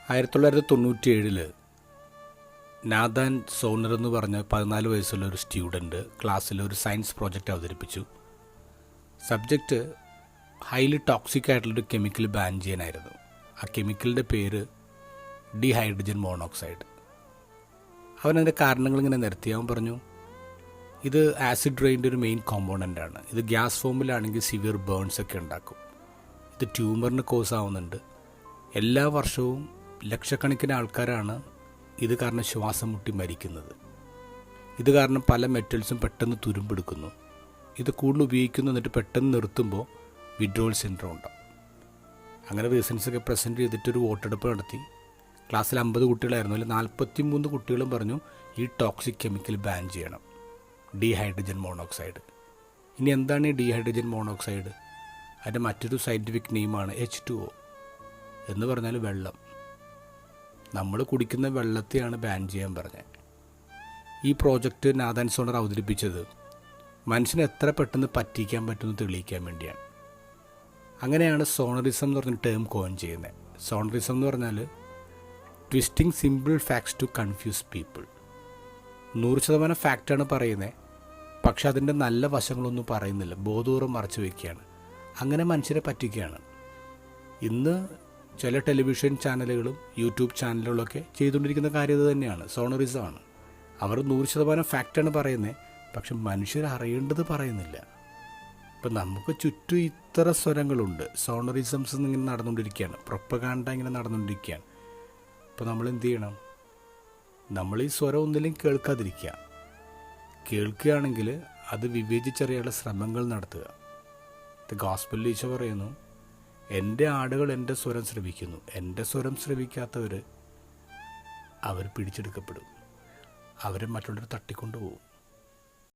1997 Nathan സോണർ എന്ന് പറഞ്ഞ 14 വയസ്സുള്ള ഒരു സ്റ്റുഡൻറ്റ് ക്ലാസ്സിൽ ഒരു സയൻസ് പ്രോജക്റ്റ് അവതരിപ്പിച്ചു. സബ്ജക്റ്റ് ഹൈലി ടോക്സിക് ആയിട്ടുള്ളൊരു കെമിക്കൽ ബാൻ ചെയ്യാനായിരുന്നു. ആ കെമിക്കലിൻ്റെ പേര് ഡീഹൈഡ്രജൻ മോണോക്സൈഡ്. അവനതിൻ്റെ കാരണങ്ങളിങ്ങനെ നിരത്തി. അവൻ പറഞ്ഞു, ഇത് ആസിഡ് റെയിൻ്റെ ഒരു മെയിൻ കോമ്പോണൻ്റാണ്. ഇത് ഗ്യാസ് ഫോമിലാണെങ്കിൽ സിവിയർ ബേൺസ് ഒക്കെ ഉണ്ടാക്കും. ഇത് ട്യൂമറിന് കോസ് ആവുന്നുണ്ട്. എല്ലാ വർഷവും ലക്ഷക്കണക്കിന് ആൾക്കാരാണ് ഇത് കാരണം ശ്വാസം മുട്ടി മരിക്കുന്നത്. ഇത് കാരണം പല മെറ്റൽസും പെട്ടെന്ന് തുരുമ്പെടുക്കുന്നു. ഇത് കൂടുതൽ ഉപയോഗിക്കുന്നു, എന്നിട്ട് പെട്ടെന്ന് നിർത്തുമ്പോൾ വിഡ്രോവൽ സിൻഡ്രോം ഉണ്ടാവും. അങ്ങനെ റീസൺസൊക്കെ പ്രസൻറ്റ് ചെയ്തിട്ടൊരു വോട്ടെടുപ്പ് നടത്തി. ക്ലാസ്സിൽ 50 കുട്ടികളായിരുന്നു. അതിൽ 43 കുട്ടികളും പറഞ്ഞു ഈ ടോക്സിക് കെമിക്കൽ ബാൻ ചെയ്യണം, ഡീഹൈഡ്രജൻ മോണോക്സൈഡ്. ഇനി എന്താണ് ഈ ഡീഹൈഡ്രജൻ മോണോക്സൈഡ്? അതിൻ്റെ മറ്റൊരു സയൻറ്റിഫിക് നെയിമാണ് H2O എന്ന് പറഞ്ഞാൽ വെള്ളം. നമ്മൾ കുടിക്കുന്ന വെള്ളത്തെയാണ് ബാൻ ചെയ്യാൻ പറഞ്ഞത്. ഈ പ്രോജക്റ്റ് നാഥാൻ സോണർ അവതരിപ്പിച്ചത് മനുഷ്യനെ എത്ര പെട്ടെന്ന് പറ്റിക്കാൻ പറ്റുമെന്ന് തെളിയിക്കാൻ വേണ്ടിയാണ്. അങ്ങനെയാണ് സോണറിസം എന്ന് പറഞ്ഞ ടേം കോയിൻ ചെയ്യുന്നത്. സോണറിസം എന്ന് പറഞ്ഞാൽ twisting simple facts to confuse people. 100% ഫാക്റ്റാണ് പറയുന്നത്, പക്ഷെ അതിൻ്റെ നല്ല വശങ്ങളൊന്നും പറയുന്നില്ല, ബോധപൂർവ്വം മറച്ചു വയ്ക്കുകയാണ്. അങ്ങനെ മനുഷ്യരെ പറ്റിക്കുകയാണ്. ഇന്ന് ചില ടെലിവിഷൻ ചാനലുകളും യൂട്യൂബ് ചാനലുകളൊക്കെ ചെയ്തുകൊണ്ടിരിക്കുന്ന കാര്യം ഇത് തന്നെയാണ്, സോണറിസമാണ്. അവർ 100% ഫാക്റ്റാണ് പറയുന്നത്, പക്ഷെ മനുഷ്യർ അറിയേണ്ടത് പറയുന്നില്ല. ഇപ്പം നമുക്ക് ചുറ്റും ഇത്ര സ്വരങ്ങളുണ്ട്. സോണറിസംസ് ഇങ്ങനെ നടന്നുകൊണ്ടിരിക്കുകയാണ്, പ്രൊപ്പഗാൻഡ ഇങ്ങനെ നടന്നുകൊണ്ടിരിക്കുകയാണ്. അപ്പോൾ നമ്മൾ എന്ത് ചെയ്യണം? നമ്മൾ ഈ സ്വരം ഒന്നില്ലെങ്കിൽ കേൾക്കാതിരിക്കുക. കേൾക്കുകയാണെങ്കിൽ അത് വിവേചിച്ചറിയാനുള്ള ശ്രമങ്ങൾ നടത്തുക. ഗോസ്പലിൽ ഈശോ പറയുന്നു, എൻ്റെ ആടുകൾ എൻ്റെ സ്വരം ശ്രവിക്കുന്നു. എൻ്റെ സ്വരം ശ്രവിക്കാത്തവർ അവർ പിടിച്ചെടുക്കപ്പെടും, അവരെ മറ്റുള്ളവർ തട്ടിക്കൊണ്ടുപോകും.